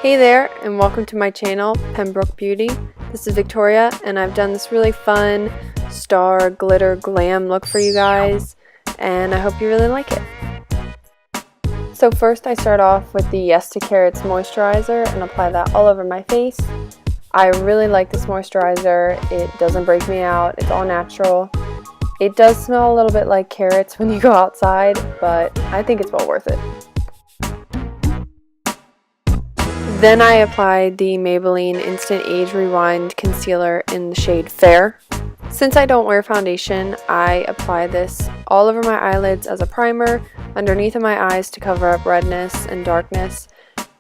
Hey there, and welcome to my channel, Pembroke Beauty. This is Victoria, and I've done this really fun star glitter glam look for you guys, and I hope you really like it. So first I start off with the Yes to Carrots moisturizer and apply that all over my face. I really like this moisturizer. It doesn't break me out. It's all natural. It does smell a little bit like carrots when you go outside, but I think it's well worth it. Then I applied the Maybelline Instant Age Rewind Concealer in the shade Fair. Since I don't wear foundation, I apply this all over my eyelids as a primer, underneath of my eyes to cover up redness and darkness,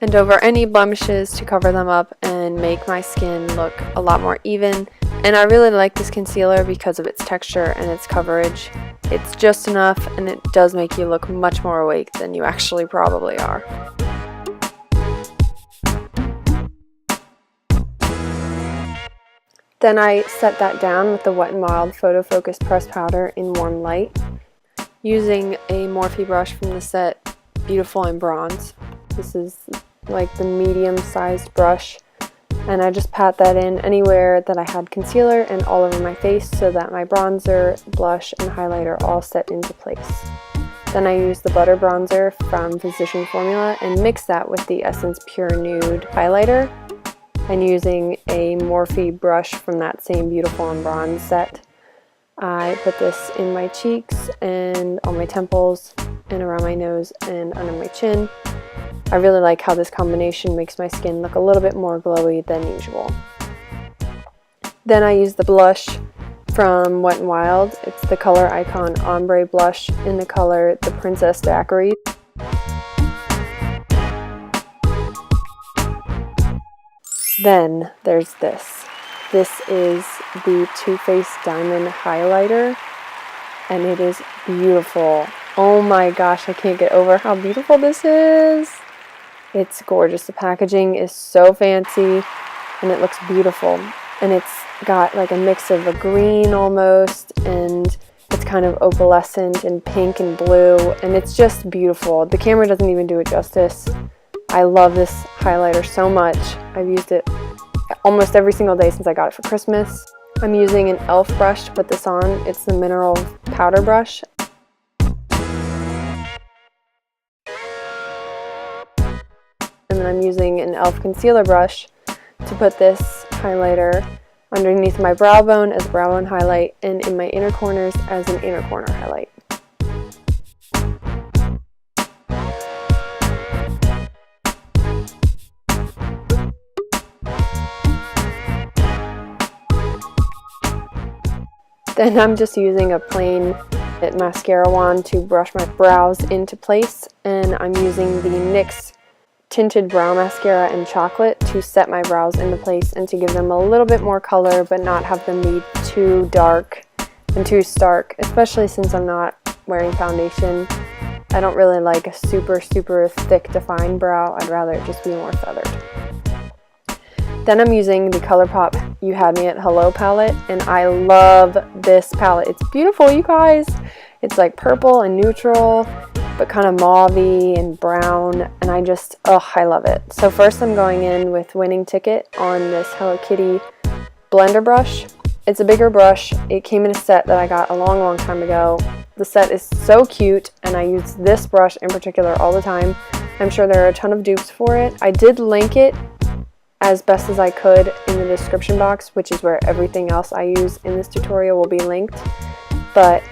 and over any blemishes to cover them up and make my skin look a lot more even. And I really like this concealer because of its texture and its coverage. It's just enough, and it does make you look much more awake than you actually probably are. Then I set that down with the Wet n Wild Photo Focus Pressed Powder in Warm Light, using a Morphe brush from the set Beautiful in Bronze. This is like the medium-sized brush, and I just pat that in anywhere that I had concealer and all over my face so that my bronzer, blush, and highlighter all set into place. Then I use the Butter Bronzer from Physician Formula and mix that with the Essence Pure Nude highlighter. And using a Morphe brush from that same Beautiful in Bronze set, I put this in my cheeks and on my temples and around my nose and under my chin. I really like how this combination makes my skin look a little bit more glowy than usual. Then I use the blush from Wet n Wild. It's the Color Icon Ombre Blush in the color The Princess Daiquiri. Then there's this. This is the Too Faced Diamond Highlighter, and it is beautiful. Oh my gosh, I can't get over how beautiful this is. It's gorgeous. The packaging is so fancy, and it looks beautiful. And it's got like a mix of a green almost, and it's kind of opalescent and pink and blue, and it's just beautiful. The camera doesn't even do it justice. I love this highlighter so much. I've used it almost every single day since I got it for Christmas. I'm using an e.l.f. brush to put this on. It's the Mineral Powder Brush. And then I'm using an e.l.f. concealer brush to put this highlighter underneath my brow bone as a brow bone highlight and in my inner corners as an inner corner highlight. Then I'm just using a plain mascara wand to brush my brows into place, and I'm using the NYX Tinted Brow Mascara in Chocolate to set my brows into place and to give them a little bit more color but not have them be too dark and too stark, especially since I'm not wearing foundation. I don't really like a super thick defined brow. I'd rather it just be more feathered. Then I'm using the ColourPop You Had Me at Hello palette, and I love this palette. It's beautiful, you guys. It's like purple and neutral, but kind of mauve-y and brown, and I love it. So first I'm going in with Winning Ticket on this Hello Kitty blender brush. It's a bigger brush. It came in a set that I got a long time ago. The set is so cute, and I use this brush in particular all the time. I'm sure there are a ton of dupes for it. I did link it as best as I could in the description box, which is where everything else I use in this tutorial will be linked. But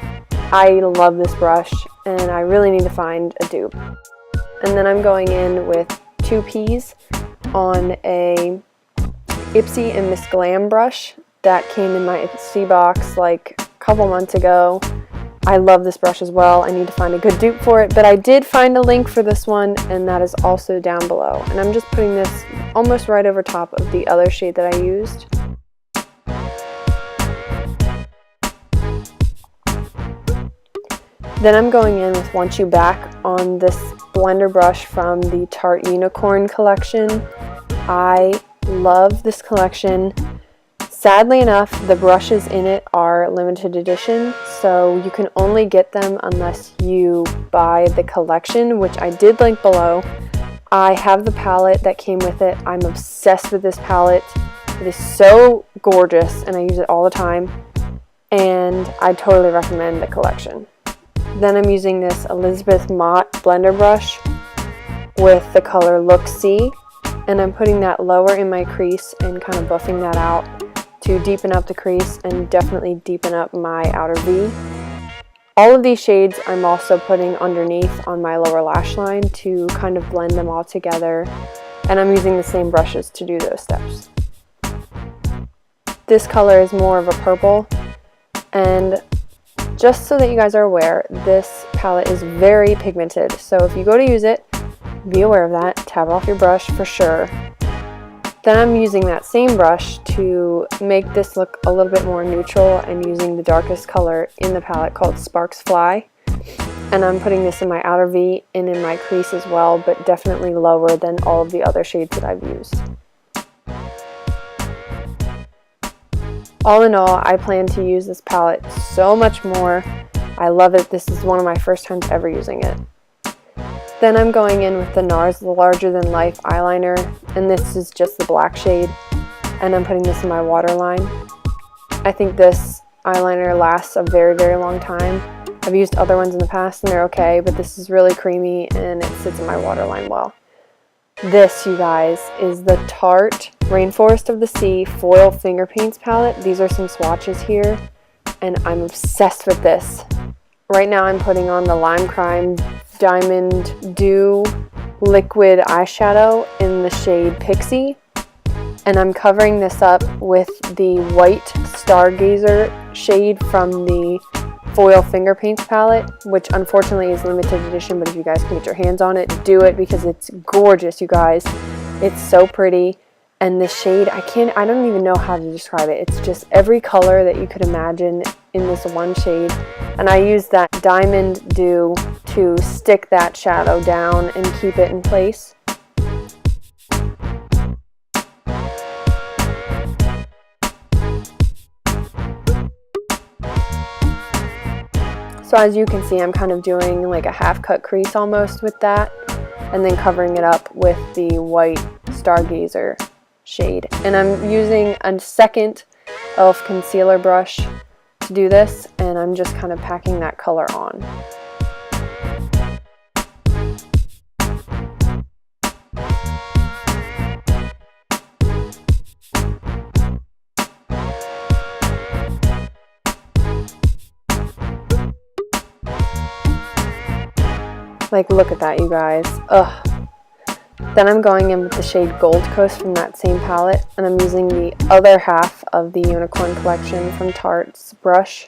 I love this brush, and I really need to find a dupe. And then I'm going in with 2 Ps on a Ipsy and Miss Glam brush that came in my Ipsy box like a couple months ago. I love this brush as well. I need to find a good dupe for it, but I did find a link for this one, and that is also down below. And I'm just putting this almost right over top of the other shade that I used. Then I'm going in with Want You Back on this blender brush from the Tarte Unicorn collection. I love this collection. Sadly enough, the brushes in it are limited edition, so you can only get them unless you buy the collection, which I did link below. I have the palette that came with it. I'm obsessed with this palette. It is so gorgeous and I use it all the time, and I totally recommend the collection. Then I'm using this Elizabeth Mott blender brush with the color Look See, and I'm putting that lower in my crease and kind of buffing that out to deepen up the crease and definitely deepen up my outer V. All of these shades I'm also putting underneath on my lower lash line to kind of blend them all together, and I'm using the same brushes to do those steps. This color is more of a purple, and just so that you guys are aware, this palette is very pigmented, so if you go to use it, be aware of that. Tap off your brush for sure. Then I'm using that same brush to make this look a little bit more neutral and using the darkest color in the palette called Sparks Fly. And I'm putting this in my outer V and in my crease as well, but definitely lower than all of the other shades that I've used. All in all, I plan to use this palette so much more. I love it. This is one of my first times ever using it. Then I'm going in with the NARS Larger Than Life eyeliner, and this is just the black shade, and I'm putting this in my waterline. I think this eyeliner lasts a very, very long time. I've used other ones in the past and they're okay, but this is really creamy and it sits in my waterline well. This, you guys, is the Tarte Rainforest of the Sea Foil Finger Paints palette. These are some swatches here, and I'm obsessed with this. Right now I'm putting on the Lime Crime Diamond Dew liquid eyeshadow in the shade Pixie, and I'm covering this up with the white Stargazer shade from the Foil Finger Paints palette, which unfortunately is limited edition, but if you guys can get your hands on it, do it because it's gorgeous, you guys. It's so pretty, and the shade, I don't even know how to describe it. It's just every color that you could imagine in this one shade, and I use that Diamond Dew to stick that shadow down and keep it in place. So as you can see, I'm kind of doing like a half cut crease almost with that, and then covering it up with the white Stargazer shade. And I'm using a second e.l.f. concealer brush to do this, and I'm just kind of packing that color on. Like, look at that, you guys. Ugh. Then I'm going in with the shade Gold Coast from that same palette, and I'm using the other half of the Unicorn collection from Tarte's brush.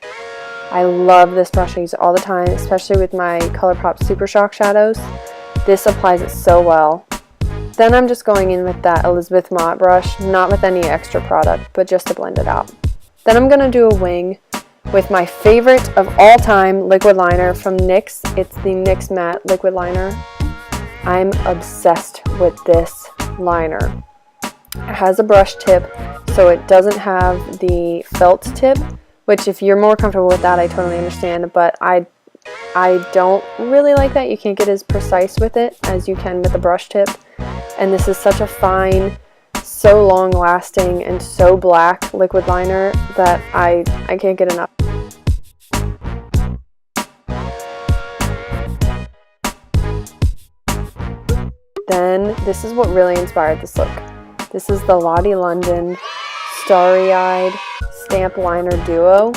I love this brush. I use it all the time, especially with my ColourPop Super Shock shadows. This applies it so well. Then I'm just going in with that Elizabeth Mott brush, not with any extra product, but just to blend it out. Then I'm going to do a wing with my favorite of all time liquid liner from NYX. It's the NYX Matte Liquid Liner. I'm obsessed with this liner. It has a brush tip, so it doesn't have the felt tip, which if you're more comfortable with that, I totally understand, but I don't really like that. You can't get as precise with it as you can with the brush tip, and this is such a fine, so long lasting, and so black liquid liner that I can't get enough. Then this is what really inspired this look. This is the Lottie London Starry Eyed Stamp Liner Duo.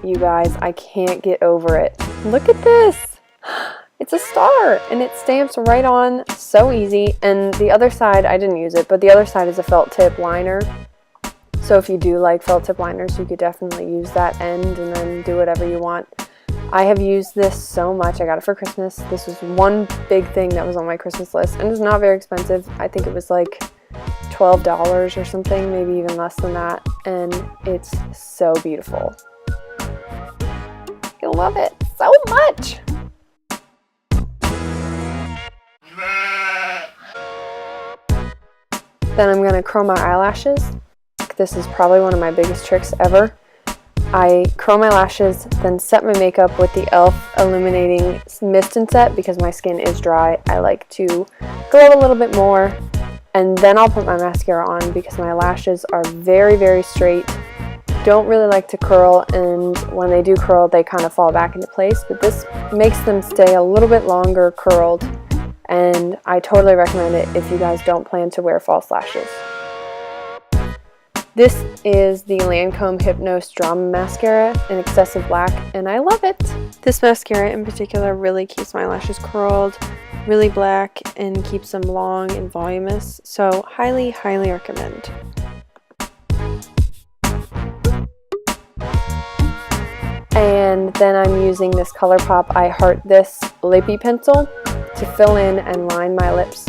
You guys, I can't get over it. Look at this! It's a star, and it stamps right on, so easy. And the other side, I didn't use it, but the other side is a felt tip liner. So if you do like felt tip liners, you could definitely use that end and then do whatever you want. I have used this so much. I got it for Christmas. This was one big thing that was on my Christmas list, and it was not very expensive. I think it was like $12 or something, maybe even less than that, and it's so beautiful. I love it so much. Then I'm going to curl my eyelashes. This is probably one of my biggest tricks ever. I curl my lashes, then set my makeup with the e.l.f. Illuminating Mist and Set because my skin is dry. I like to glow a little bit more, and then I'll put my mascara on because my lashes are very, very straight. Don't really like to curl, and when they do curl, they kind of fall back into place, but this makes them stay a little bit longer curled, and I totally recommend it if you guys don't plan to wear false lashes. This is the Lancome Hypnose Drama Mascara in Excessive Black, and I love it. This mascara in particular really keeps my lashes curled, really black, and keeps them long and voluminous, so highly, highly recommend. And then I'm using this ColourPop I Heart This Lippy Pencil to fill in and line my lips.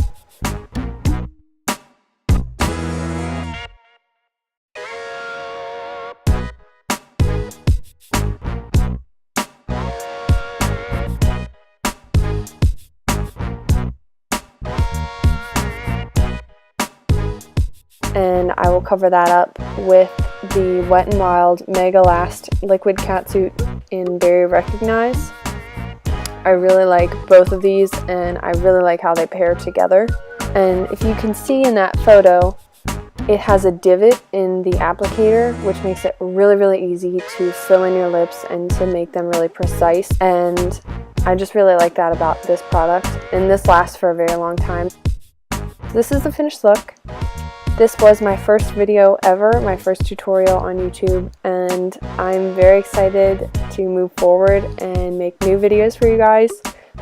And I will cover that up with the Wet n Wild Mega Last Liquid Catsuit in Berry Recognize. I really like both of these, and I really like how they pair together. And if you can see in that photo, it has a divot in the applicator, which makes it really, really easy to fill in your lips and to make them really precise. And I just really like that about this product, and this lasts for a very long time. This is the finished look. This was my first video ever, my first tutorial on YouTube, and I'm very excited to move forward and make new videos for you guys.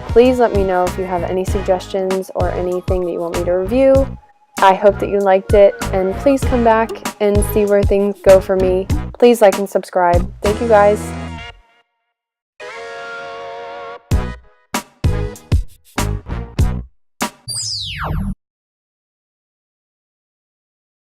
Please let me know if you have any suggestions or anything that you want me to review. I hope that you liked it, and please come back and see where things go for me. Please like and subscribe. Thank you guys.